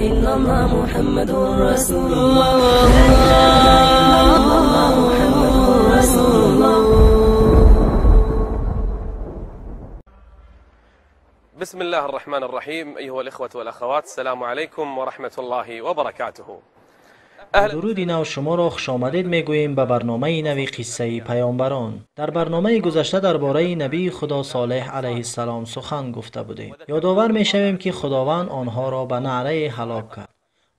إلا الله محمد رسول الله لا إله إلا الله محمد رسول الله. بسم الله الرحمن الرحيم. أيها الإخوة والأخوات، السلام عليكم ورحمة الله وبركاته. درود نو شما را خوش آمدید میگوییم به برنامه نوی قصه پیامبران. در برنامه گذشته درباره نبی خدا صالح علیه السلام سخن گفته بودیم. یادآور میشویم که خداوند آنها را به نعره هلاک کرد.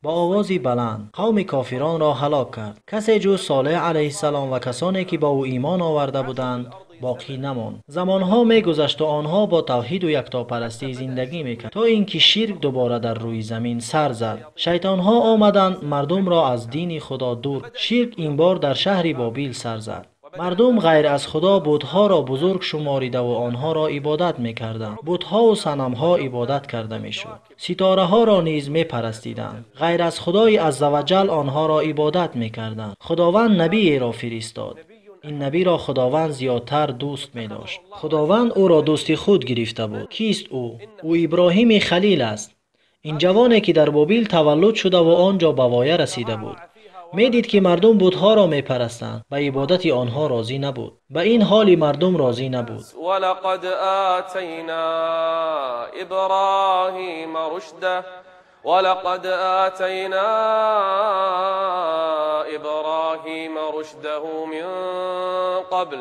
با آوازی بلند قوم کافران را هلاک کرد. کسی جز صالح علیه السلام و کسانی که با او ایمان آورده بودند باقی نماند. زمانها میگذشت و آنها با توحید و یکتاپرستی زندگی میکرد تا اینکه شرک دوباره در روی زمین سر زد. شیطانها آمدند مردم را از دین خدا دور. شرک این بار در شهر بابل سر زد. مردم غیر از خدا بت‌ها را بزرگ شماریده و آنها را عبادت می‌کردند. بت‌ها و صنم‌ها عبادت کرده می‌شد. ستاره‌ها را نیز می‌پرستیدند. غیر از خدای عزوجل آنها را عبادت می‌کردند. خداوند نبی را فرستاد. این نبی را خداوند زیادتر دوست می داشت. خداوند او را دوست خود گرفته بود. کیست او؟ او ابراهیم خلیل است. این جوانی که در بابل تولد شده و آنجا به وایه رسیده بود. می دید که مردم بت‌ها را می پرستند. به عبادت آنها راضی نبود. به این حال مردم راضی نبود. ولقد آتینا ابراهیم رشده ولقد آتينا إبراهيم رشده من قبل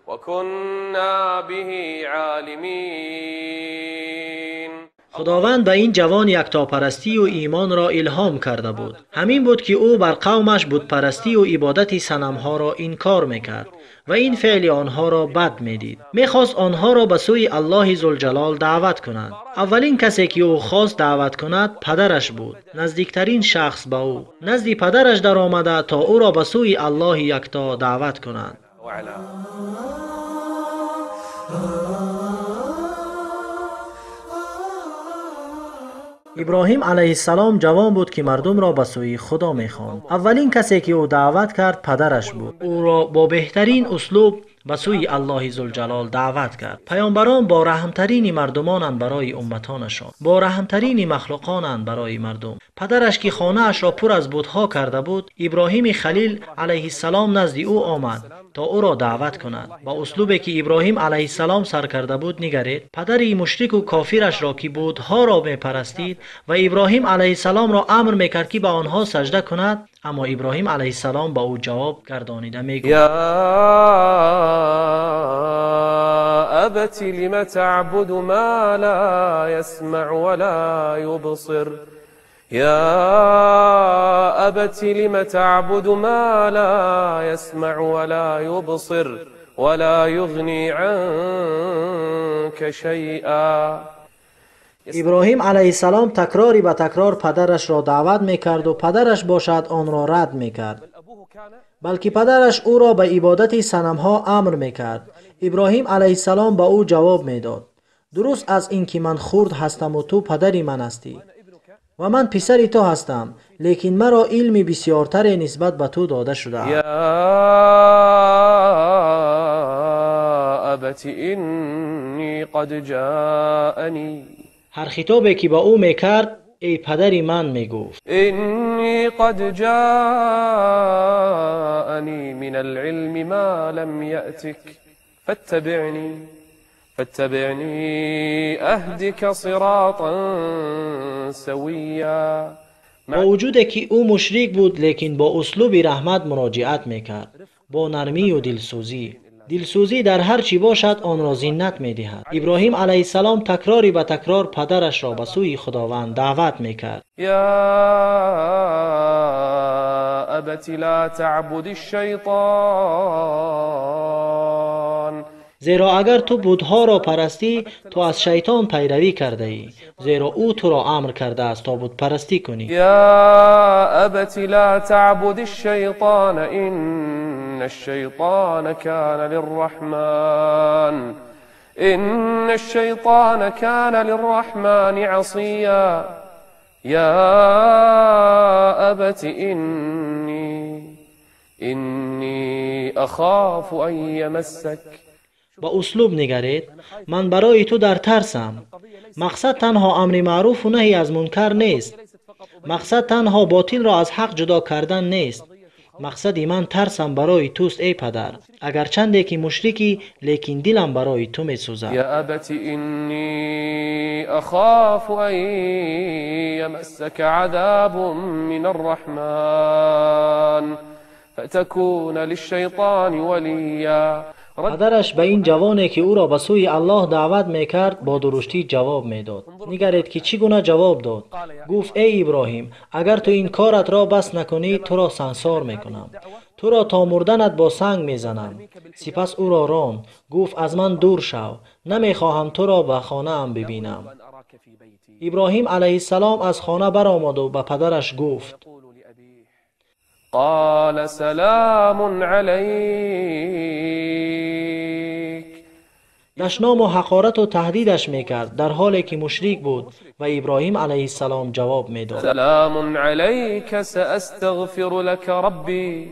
وكنا به عالمين. خداوند به این جوان یکتاپرستی و ایمان را الهام کرده بود. همین بود که او بر قومش بتپرستی و عبادت صنم‌ها را انکار میکرد و این فعل آنها را بد میدید. میخواست آنها را به سوی الله ذوالجلال دعوت کند. اولین کسی که او خواست دعوت کند پدرش بود. نزدیکترین شخص به او نزد پدرش در آمده تا او را به سوی الله یکتا دعوت کند. ابراهیم علیه السلام جوان بود که مردم را به سوی خدا می‌خواند. اولین کسی که او دعوت کرد پدرش بود. او را با بهترین اسلوب به سوی الله ذوالجلال دعوت کرد. پیامبران با رحمترین مردمانند برای امتانشان، با رحمترین مخلوقانند برای مردم. پدرش که خانه اش را پر از بت‌ها کرده بود، ابراهیم خلیل علیه السلام نزد او آمد تا او را دعوت کند. با اسلوبی که ابراهیم علیه السلام سر کرده بود نگرید. پدری مشرک و کافرش را که بت‌ها را می‌پرستید و ابراهیم علیه السلام را امر می‌کرد که به آنها سجده کند، اما ابراهیم علیه السلام با او جواب گردانیده میگوید: یا ابت لم تعبد ما لا يسمع ولا يبصر يا أبت لم تعبد ما لا يسمع ولا يبصر ولا يغني عنك شيئا. ابراهیم علیه السلام تکراری به تکرار پدرش را دعوت میکرد و پدرش باشد آن را رد میکرد، بلکه پدرش او را به عبادت صنمها امر میکرد. ابراهیم علیه السلام به او جواب میداد: درست از این که من خرد هستم و تو پدری من هستی و من پسر تو هستم، لیکن مرا علم بسیارتر نسبت به تو داده شده است. یا ابت انی قد جاءنی. هر خطابی که با او میکرد ای پدری من میگفت. انی قد جاءنی من العلم ما لم یأتک فاتبعنی اهدک صراطا سویا. با وجود که او مشرک بود لیکن با اسلوب رحمت مراجعت میکرد، با نرمی و دلسوزی در هر چی باشد آن را زینت میدهد. ابراهیم علیه السلام تکراری به تکرار پدرش را به سوی خداوند دعوت میکرد. یا ابت لا تعبد الشیطان. زیرا اگر تو بت‌ها را پرستی تو از شیطان پیروی کرده ای، زیرا او تو را امر کرده است تا بت پرستی کنی. یا ابت لا تعبد الشیطان ان الشیطان کان للرحمن عصیا. یا ابت انی اخاف ان یمسک. با اسلوب نگرید: من برای تو در ترسم. مقصد تنها امر معروف و نهی از منکر نیست. مقصد تنها باطل را از حق جدا کردن نیست. مقصد من ترسم برای توست ای پدر. اگر چنده که مشرکی لیکن دلم برای تو می سوزد. یا ابت انی اخاف ان یمسک عذاب من الرحمن فتكون للشیطان ولیا. پدرش به این جوانی که او را به سوی الله دعوت میکرد با درشتی جواب میداد. نگرید که چگونه جواب داد. گفت ای ابراهیم، اگر تو این کارت را بس نکنی تو را سنگسار میکنم، تو را تا مردنت با سنگ میزنم. سپس او را راند. گفت از من دور شو، نمیخواهم تو را به خانه ام ببینم. ابراهیم علیه السلام از خانه برآمد و به پدرش گفت قال سلام علیک. دشنام و حقارت و تهدیدش میکرد در حالی که مشرک بود و ابراهیم علیه السلام جواب میداد سلام علیک سأستغفر لك ربی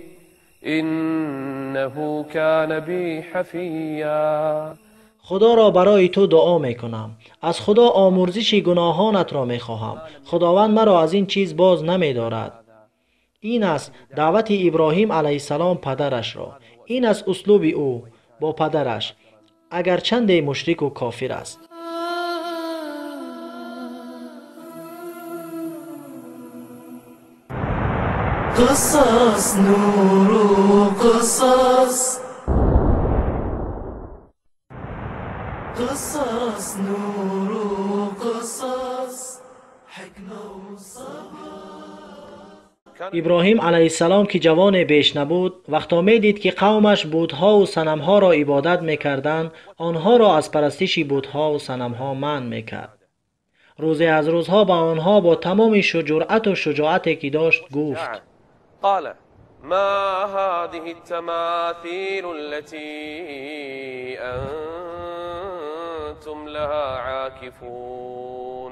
انه کان بی حفیا. خدا را برای تو دعا میکنم، از خدا آمرزش گناهانت را میخواهم، خداوند مرا از این چیز باز نمیدارد. این است دعوت ابراهیم علیه السلام پدرش را. این است اسلوب او با پدرش اگر چند مشرک و کافر است. قصص نور و قصص قصص نور و قصص حکمة و صبر. ابراهیم علیه السلام که جوان بیش نبود، وقتا میدید که قومش بت‌ها و صنم‌ها را عبادت میکردند، آنها را از پرستش بت‌ها و صنم‌ها منع میکرد. روزی از روزها با آنها با تمام جرأت و شجاعتی که داشت گفت قال ما هذه التماثيل التي انتم لها عاكفون.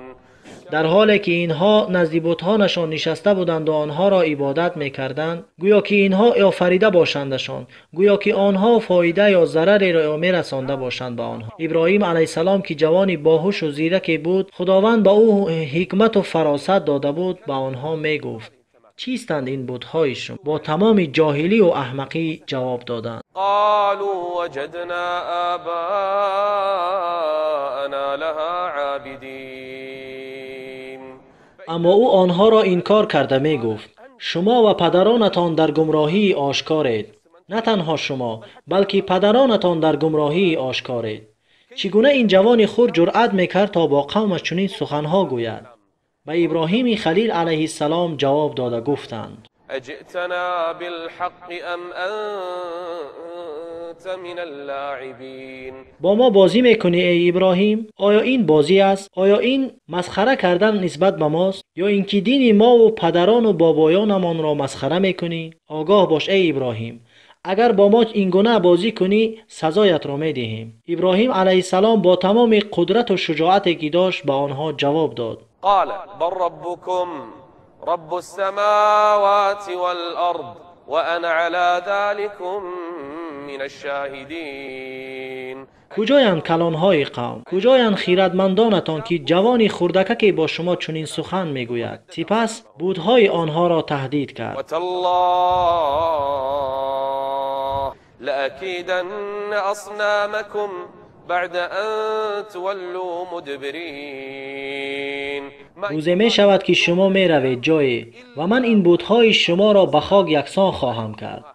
در حالی که اینها نزد بت‌هایشان نشسته بودند و آنها را عبادت می‌کردند، گویا که اینها آفریده باشندشان، گویا که آنها فایده یا ضرری را می‌رسانده باشند به آنها. ابراهیم علیه السلام که جوانی باهوش و زیرکی بود، خداوند به او حکمت و فراست داده بود، به آنها میگفت چیستند این بت‌های شما؟ با تمام جاهلی و احمقی جواب دادند قالوا وجدنا آباءنا لها عابدین. اما او آنها را انکار کرده می گفت شما و پدرانتان در گمراهی آشکارید. نه تنها شما بلکه پدرانتان در گمراهی آشکارید. چگونه این جوان خود جرأت میکرد تا با قومش چنین سخنها گوید؟ به ابراهیم خلیل علیه السلام جواب داده گفتند اجئتنا بالحق ام انت من اللاعبین. با ما بازی میکنی ای ابراهیم؟ آیا این بازی است؟ آیا این مسخره کردن نسبت به ماست؟ یا اینکه دین ما و پدران و بابایانمان را مسخره میکنی؟ آگاه باش ای ابراهیم، اگر با ما این گونه بازی کنی سزایت را میدهیم. ابراهیم علیه السلام با تمام قدرت و شجاعتی که داشت به آنها جواب داد قال بل ربكم رب السماوات والأرض وأنا على ذلكم من الشاهدين. کجایند کلانهای قوم؟ کجایند خیرتمندانتان که جوانی خردکه که با شما چنین سخن میگوید؟ سپس بت‌های آنها را تهدید کرد وتالله لأكيدن أصنامكم بعد ان تولوا مدبرین. روزی می شود که شما می روید جایی و من این بت‌های شما را به خاک یکسان خواهم کرد.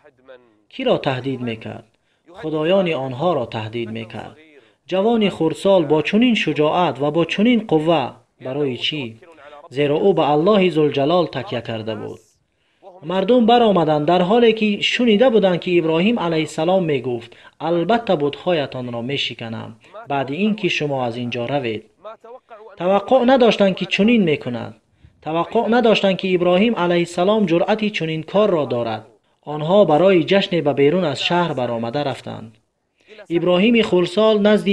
کی را تهدید میکرد؟ خدایان آنها را تهدید میکرد. جوانی خردسال با چنین شجاعت و با چنین قوه، برای چی؟ زیرا او به الله ذوالجلال تکیه کرده بود. مردم برآمدند در حالی که شنیده بودند که ابراهیم علیه السلام می گفت البته بت‌هایتان را می شکنم بعد اینکه شما از اینجا روید. توقع نداشتند که چنین می کند. توقع نداشتند که ابراهیم علیه السلام جرأتی چنین کار را دارد. آنها برای جشن به بیرون از شهر برآمده رفتند. ابراهیم خردسال نزد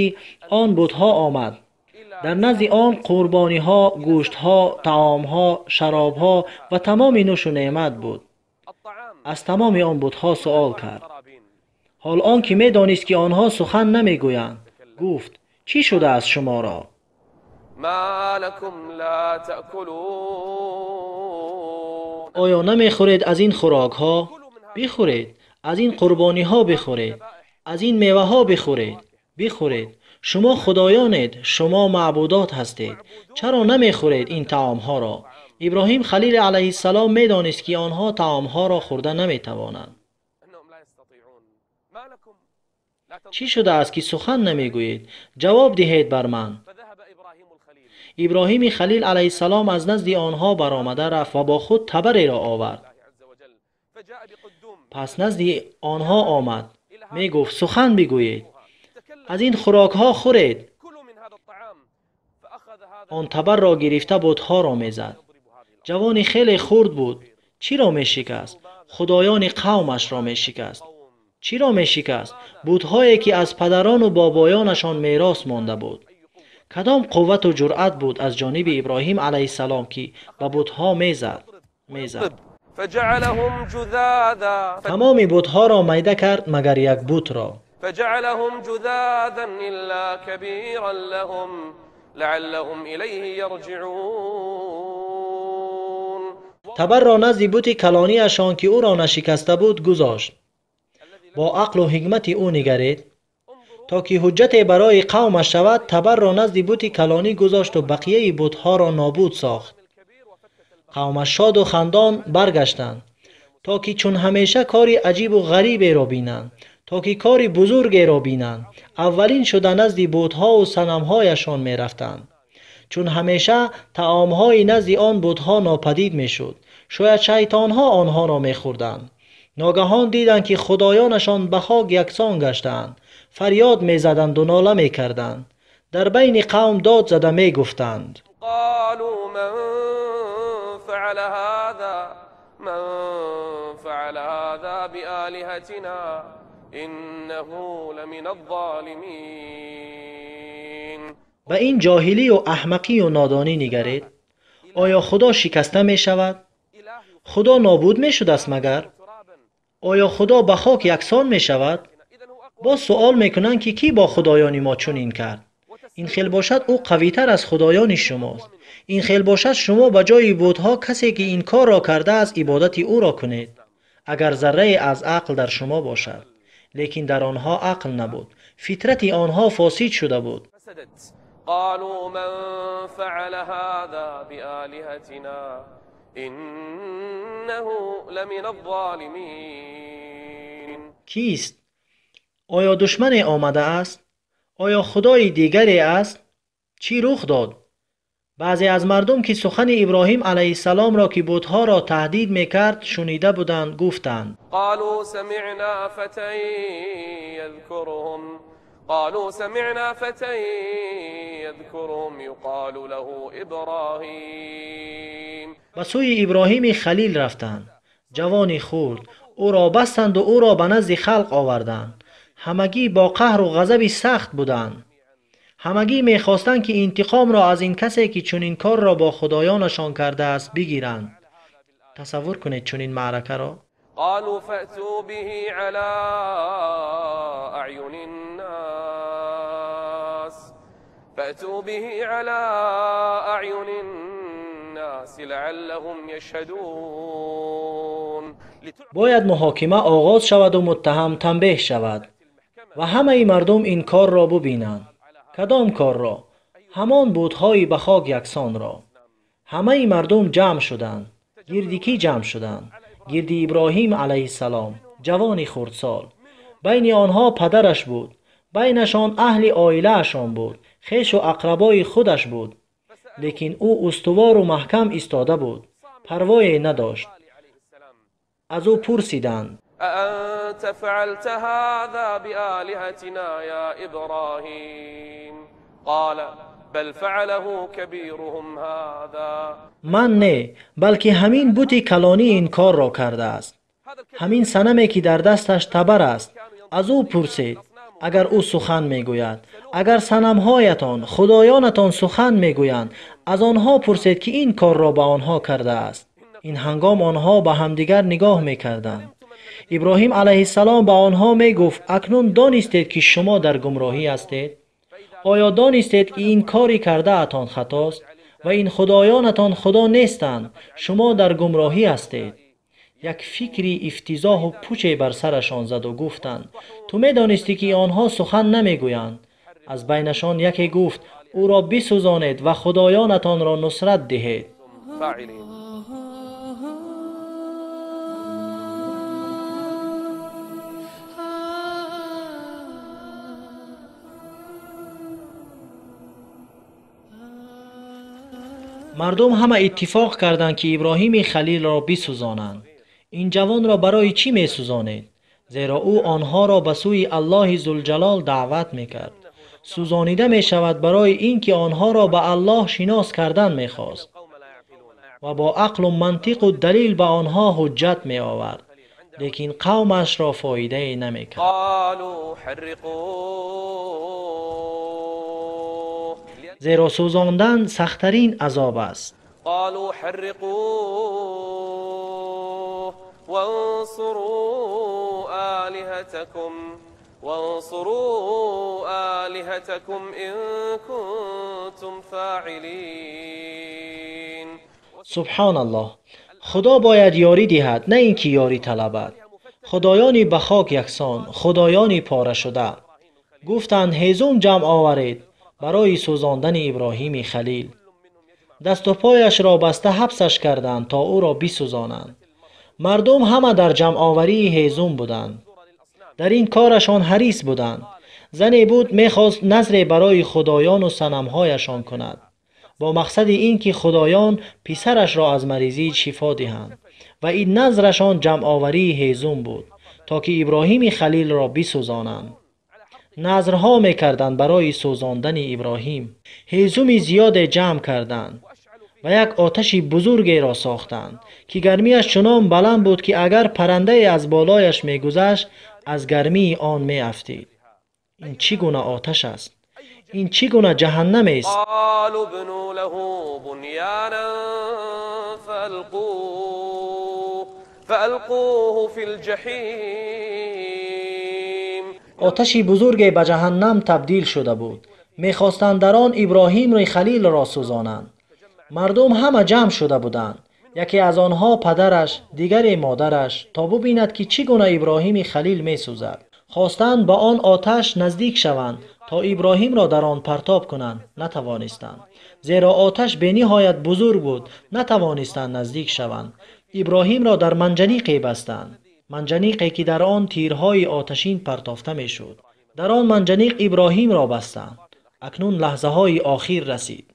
آن بت‌ها آمد. در نزد آن قربانی ها، گوشت ها، طعام ها، شراب ها و تمام نوش و نعمت بود. از تمام آن بت‌ها سؤال کرد. حال آن که می دانست که آنها سخن نمی گویند گفت چی شده از شما را؟ ما لكم لا تأكلون. آیا نمیخورید از این خوراک ها؟ بخورید. از این قربانی ها بخورید. از این میوه ها بخورید. بخورید. شما خدایانید. شما معبودات هستید. چرا نمیخورید این طعام ها را؟ ابراهیم خلیل علیه السلام میدانست که آنها طعام ها را خوردن نمیتوانند. چی شده است که سخن نمیگویید؟ جواب دهید بر من. ابراهیم خلیل علیه السلام از نزد آنها برآمده رفت و با خود تبری را آورد. پس نزد آنها آمد. می گفت سخن بگویید. از این خوراک ها خورید. آن تبر را گرفته بتها را می زد. جوانی خیلی خرد بود. چی را می شکست؟ خدایان قومش را می شکست. چی را می شکست؟ بتهایی که از پدران و بابایانشان میراث مانده بود. کدام قوت و جرأت بود از جانب ابراهیم علیه السلام که به بتها می زد. تمام بتها را میده کرد مگر یک بت را. فجعلهم جذاذا إلا كبيرا لهم لعلهم إليه يرجعون. تبر را نزد بت کلانی اشان که او را نشکسته بود گذاشت. با عقل و حکمت او نگرید تا که حجت برای قومش شود. تبر را نزد بت کلانی گذاشت و بقیه بتها را نابود ساخت. قومش شاد و خندان برگشتند تا که چون همیشه کاری عجیب و غریبی را بینند، تا که کاری بزرگی را بینند. اولین شده نزد بتها و صنمهایشان می رفتند. چون همیشه طعامهای نزد آن بتها ناپدید می شد. شاید شیطانها آنها را می خوردند. ناگهان دیدند که خدایانشان به خاک یکسان گشتند. فریاد می زدند و ناله می کردند. در بین قوم داد زده می گفتند قالوا من فعل هذا بآلهتنا إنه لمن الظالمین. به این جاهلی و احمقی و نادانی نگرید. آیا خدا شکسته می شود؟ خدا نابود می شود است مگر؟ آیا خدا به خاک یکسان می شود؟ با سوال می کنند که کی با خدایان ما چنین کرد؟ این خیل باشد او قوی تر از خدایان شماست. این خیل باشد شما به جای بتها کسی که این کار را کرده است عبادت او را کنید. اگر ذره از عقل در شما باشد. لیکن در آنها عقل نبود. فطرت آنها فاسد شده بود. قالوا من فعل هذا بآلهتنا إنه لمن الظالمین. کیست؟ آیا دشمن آمده است؟ آیا خدای دیگری است؟ چی رخ داد؟ بعضی از مردم که سخن ابراهیم علیه السلام را که بتها را تهدید میکرد شنیده بودند گفتند قالوا سمعنا فتى يذكرهم يقال له ابراهیم. به سوی ابراهیم خلیل رفتند. جوانی خرد. او را بستند و او را به نزد خلق آوردند. همگی با قهر و غضب سخت بودند. همگی میخواستند که انتقام را از این کسی که چنین کار را با خدایانشان کرده است بگیرند. تصور کنید چنین معرکه را. قالوا فأتوا به على أعين الناس لعلهم يشهدون. باید محاکمه آغاز شود و متهم تنبیه شود و همه مردم این کار را ببینند. کدام کار را؟ همان بتهای به خاک یکسان را. همه مردم جمع شدند. گرد کی جمع شدند؟ گرد ابراهیم علیه السلام، جوانی خردسال. بین آنها پدرش بود. بینشان اهل عائله اشان بود. خویش و اقربای خودش بود. لیکن او استوار و محکم ایستاده بود. پروایی نداشت. از او پرسیدند أأنت فعلت هذا بآلهتنا يا إبراهيم قال بل فعله كبيرهم هذا. من نه، بلکه همین بت کلانی این کار را کرده است. همین صنمی که در دستش تبر است. از او پرسید اگر او سخن میگوید. اگر صنمهایتان خدایانتان سخن میگویند از آنها پرسید که این کار را به آنها کرده است. این هنگام آنها به همدیگر نگاه میکردند. ابراهیم علیه السلام به آنها می گفت اکنون دانستید که شما در گمراهی هستید؟ آیا دانستید که این کاری کرده اتان خطاست؟ و این خدایانتان خدا نیستند، شما در گمراهی هستید. یک فکری افتضاح و پوچی بر سرشان زد و گفتند تو میدانستی که آنها سخن نمیگویند؟ از بینشان یکی گفت او را بسوزانید و خدایانتان را نصرت دهید. فاعلين. مردم همه اتفاق کردند که ابراهیم خلیل را بسوزانند. این جوان را برای چی میسوزانید؟ زیرا او آنها را به سوی الله ذوالجلال دعوت میکرد. سوزانیده میشود برای اینکه آنها را به الله شناس کردن میخواست و با عقل و منطق و دلیل به آنها حجت می آورد، لیکن قومش را فایده نمیکرد. قالوا حرقوه. زیرا سوزاندن سختترین عذاب است. قالوا حرقوه وانصروا آلهتكم إن كنتم فاعلين. سبحان الله، خدا باید یاری دهد نه اینکه یاری طلبد. خدایانی به خاک یکسان، خدایانی پاره شده. گفتند هیزم جمع آورید برای سوزاندن ابراهیم خلیل. دست و پایش را بسته حبسش کردند تا او را بسوزانند. مردم همه در جمع آوری هیزم بودند. در این کارشان حریص بودند. زنی بود میخواست نذر برای خدایان و صنمهایشان کند با مقصد اینکه خدایان پسرش را از مریضی شفا دهند و این نذرشان جمع آوری هیزم بود تا که ابراهیم خلیل را بسوزانند. نذرها میکردند برای سوزاندن ابراهیم. هیزم زیاد جمع کردند و یک آتش بزرگی را ساختند که گرمیش چنان بلند بود که اگر پرنده از بالایش میگذشت از گرمی آن میافتید. این چی گونه آتش است؟ این چی گونه جهنم است؟ قالوا بنوا له بنيانا فألقوه في الجحیم. آتشی بزرگی به جهنم تبدیل شده بود. میخواستند در آن ابراهیم خلیل را سوزانند. مردم همه جمع شده بودند. یکی از آنها پدرش، دیگری مادرش، تا ببیند که چگونه ابراهیم خلیل میسوزد. خواستند با آن آتش نزدیک شوند تا ابراهیم را در آن پرتاب کنند، نتوانستند. زیرا آتش به نهایت بزرگ بود، نتوانستند نزدیک شوند. ابراهیم را در منجنیقی بستند، منجنیقی که در آن تیرهای آتشین پرتافته میشد. در آن منجنیق ابراهیم را بستند. اکنون لحظه های آخر رسید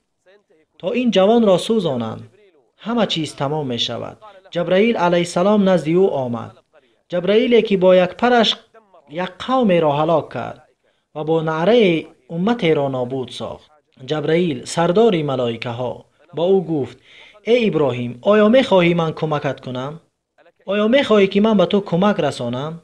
تا این جوان را سوزانند. همه چیز تمام می شود. جبرائیل علیه السلام نزد او آمد. جبرائیلی که با یک پرش یک قوم را هلاک کرد و با نعره امت را نابود ساخت. جبرائیل سردار ملائکه ها با او گفت ای ابراهیم، آیا می خواهی من کمکت کنم؟ آیا می خواهی که من به تو کمک رسانم؟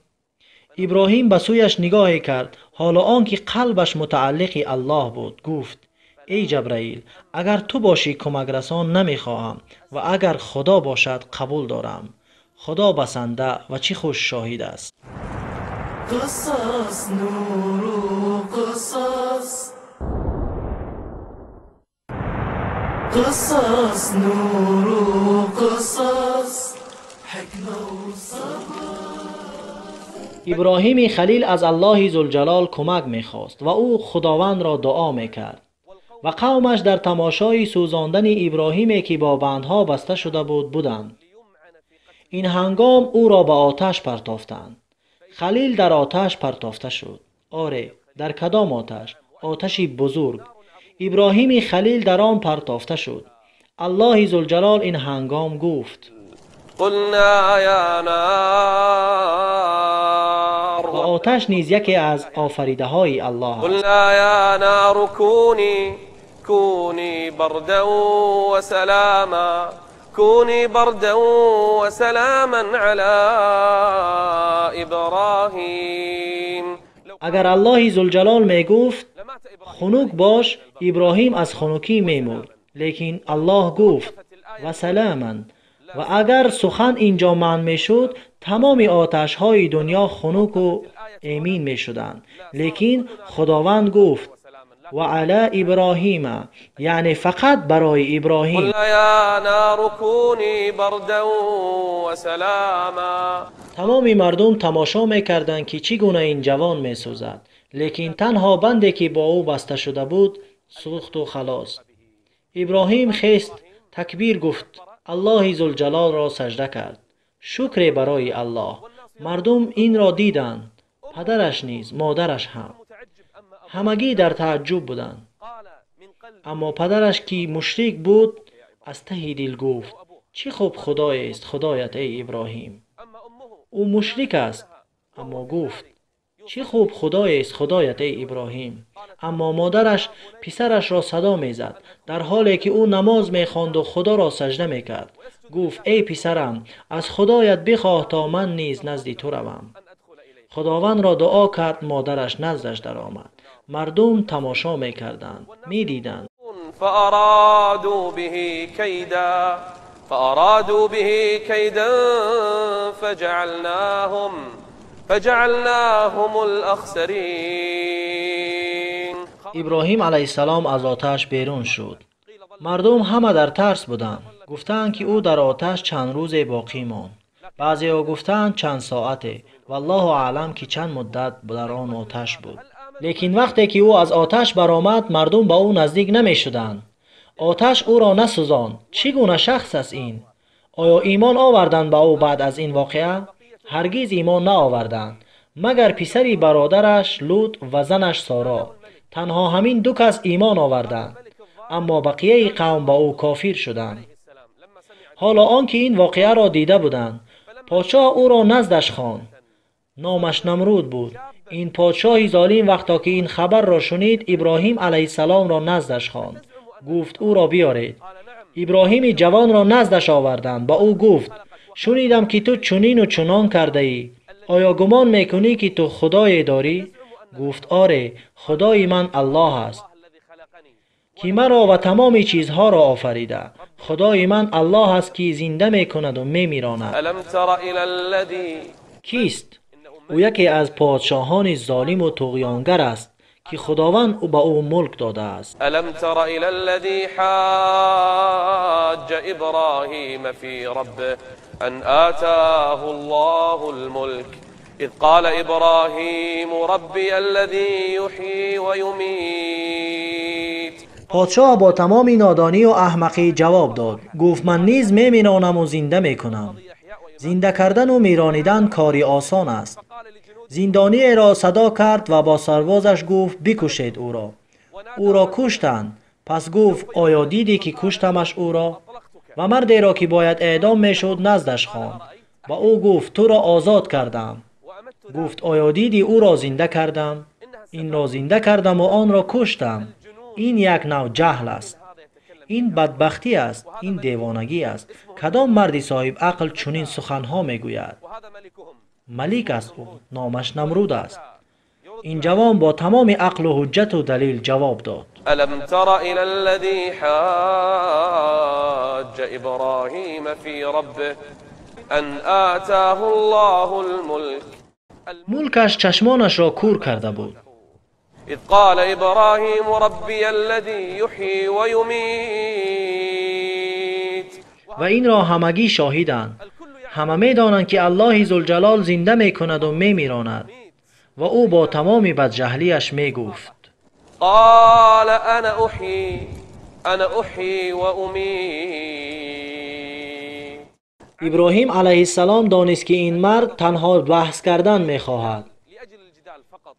ابراهیم به سویش نگاهی کرد، حالا آنکه قلبش متعلق الله بود. گفت ای جبرائیل، اگر تو باشی کمک رسان نمیخواهم و اگر خدا باشد قبول دارم. خدا بسنده و چی خوش شاهد است. قصص نور قصص قصص نور قصص حكمة وصبر. ابراهیم خلیل از الله ذوالجلال کمک میخواست و او خداوند را دعا میکرد و قومش در تماشای سوزاندن ابراهیمی که با بندها بسته شده بود بودند. این هنگام او را به آتش پرتافتند. خلیل در آتش پرتافته شد. آره، در کدام آتش؟ آتشی بزرگ. ابراهیم خلیل در آن پرتافته شد. الله ذوالجلال این هنگام گفت قلنا یا نار. و آتش نیز یکی از آفریده های الله است. قلنا یا نار كوني بردا وسلاما على ابراهیم. اگر الله ذوالجلال می گفت خنک باش، ابراهیم از خنکی می مرد. لیکن الله گفت و سلاما، و اگر سخن اینجا معنی می شد تمام آتش های دنیا خنک و امین می شدند. لیکن خداوند گفت و علی ابراهیم، یعنی فقط برای ابراهیم. قلنا یا نار کونی بردا و سلاما. تمامی مردم تماشا میکردند که چگونه این جوان میسوزد، لیکن تنها بندی که با او بسته شده بود سوخت و خلاص. ابراهیم خیست، تکبیر گفت، الله ذوالجلال را سجده کرد، شکر برای الله. مردم این را دیدند، پدرش نیز مادرش هم، همگی در تعجب بودند. اما پدرش که مشرک بود از ته دل گفت، چه خوب خدای است خدایت ای ابراهیم. او مشرک است اما گفت، چه خوب خدای است خدایت ای ابراهیم. اما مادرش پسرش را صدا میزد در حالی که او نماز میخواند و خدا را سجده میکرد. گفت ای پسرم، از خدایت بخواه تا من نیز نزد تو روم. خداوند را دعا کرد، مادرش نزدش در آمد. مردم تماشا میکردند، میدیدند. فأرادوا به کیدا فجعلناهم الاخسرین. ابراهیم علیه السلام از آتش بیرون شد. مردم همه در ترس بودند. گفتند که او در آتش چند روز باقی ماند. بعضی ها گفتند چند ساعته، والله اعلم که چند مدت در آن آتش بود. لیکن وقتی که او از آتش برآمد، مردم با او نزدیک نمی شدند. آتش او را نسوزاند. چگونه شخص است این؟ آیا ایمان آوردند به او بعد از این واقعه؟ هرگز ایمان نآوردند مگر پسری برادرش لوط و زنش سارا. تنها همین دو کس ایمان آوردند، اما بقیه قوم با او کافر شدند. حالا آنکه این واقعه را دیده بودند، پادشاه او را نزدش خواند. نامش نمرود بود. این پادشاه ظالم وقتا که این خبر را شنید، ابراهیم علیه السلام را نزدش خواند. گفت او را بیارید. ابراهیم جوان را نزدش آوردند. با او گفت، شنیدم که تو چنین و چنان کرده ای. آیا گمان میکنی که تو خدای داری؟ گفت آره، خدای من الله است که مرا و تمام چیزها را آفریده. خدای من الله است که زنده میکند و میمیراند. الم تر الی الذی. کیست؟ او یکی از پادشاهان ظالم و طغیانگر است که خداوند به او ملک داده است. الم تر الی الذی حاج ابراهیم فی ربه ان آتاه الله الملک اذ قال ابراهیم ربی الذی یحیی و یمیت. پادشاه با تمام نادانی و احمقی جواب داد. گفت من نیز میمیرانم و زنده میکنم. زنده کردن و میرانیدن کاری آسان است. زندانی را صدا کرد و با سربازش گفت بکشید او را. او را کشتند. پس گفت آیا دیدی که کشتمش او را؟ و مردی را که باید اعدام میشد نزدش خواند. و او گفت تو را آزاد کردم. گفت آیا دیدی او را زنده کردم؟ این را زنده کردم و آن را کشتم. این یک نوع جهل است. این بدبختی است. این دیوانگی است. کدام مردی صاحب عقل چنین سخنها میگوید؟ ملک است او، نامش نمرود است. این جوان با تمام عقل و حجت و دلیل جواب داد. الم تر الی الذی حاج ابراهیم فی ربه ان آتاه الله الملک. ملکش چشمانش را کور کرده بود. اذ قال ابراهیم ربی الذی یحیی و یمیت. و این را همگی شاهدند. همه میدانند که الله ذوالجلال زنده میکند و میمیراند. و او با تمام بدجهلیش میگفت، قال انا احیی و امیت. ابراهیم علیه السلام دانست که این مرد تنها بحث کردن میخواهد،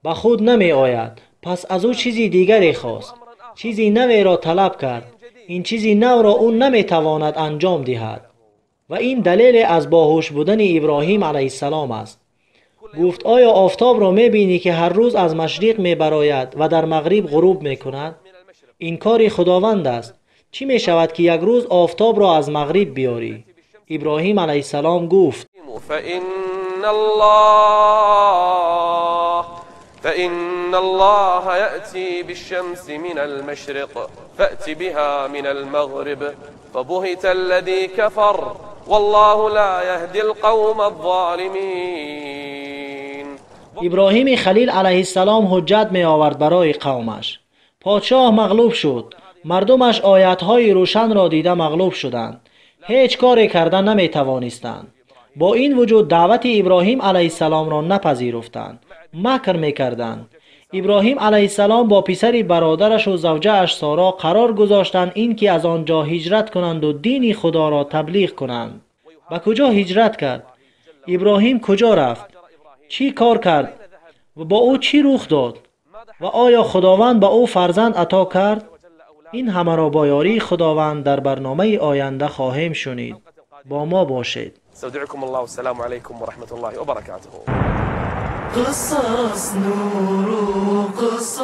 به خود نمی آید. پس از او چیزی دیگری خواست، چیزی نوی را طلب کرد. این چیزی نو را او نمیتواند انجام دهد و این دلیل از باهوش بودن ابراهیم علیه السلام است. گفت آیا آفتاب را میبینی که هر روز از مشرق میبراید و در مغرب غروب میکند؟ این کار خداوند است. چی میشود که یک روز آفتاب را از مغرب بیاری؟ ابراهیم علیه السلام گفت فإن الله يأتي بالشمس من المشرق فأت بها من المغرب فبهت الذي كفر والله لا يهدي القوم الظالمين. ابراهیم خلیل علیه السلام حجت می آورد برای قومش. پادشاه مغلوب شد. مردمش آیت‌های روشن را دیده مغلوب شدند. هیچ کاری کردن نمی‌توانستند. با این وجود دعوت ابراهیم علیه السلام را نپذیرفتند. مکر می‌کردند. ابراهیم علیه السلام با پسر برادرش و زوجه‌اش سارا قرار گذاشتند اینکه از آنجا هجرت کنند و دین خدا را تبلیغ کنند. به کجا هجرت کرد؟ ابراهیم کجا رفت؟ چی کار کرد؟ و با او چی رخ داد؟ و آیا خداوند به او فرزند عطا کرد؟ این همه را با یاری خداوند در برنامه آینده خواهیم شنید. با ما باشید. استودعكم الله والسلام عليكم ورحمة الله وبركاته. قصص نور قصص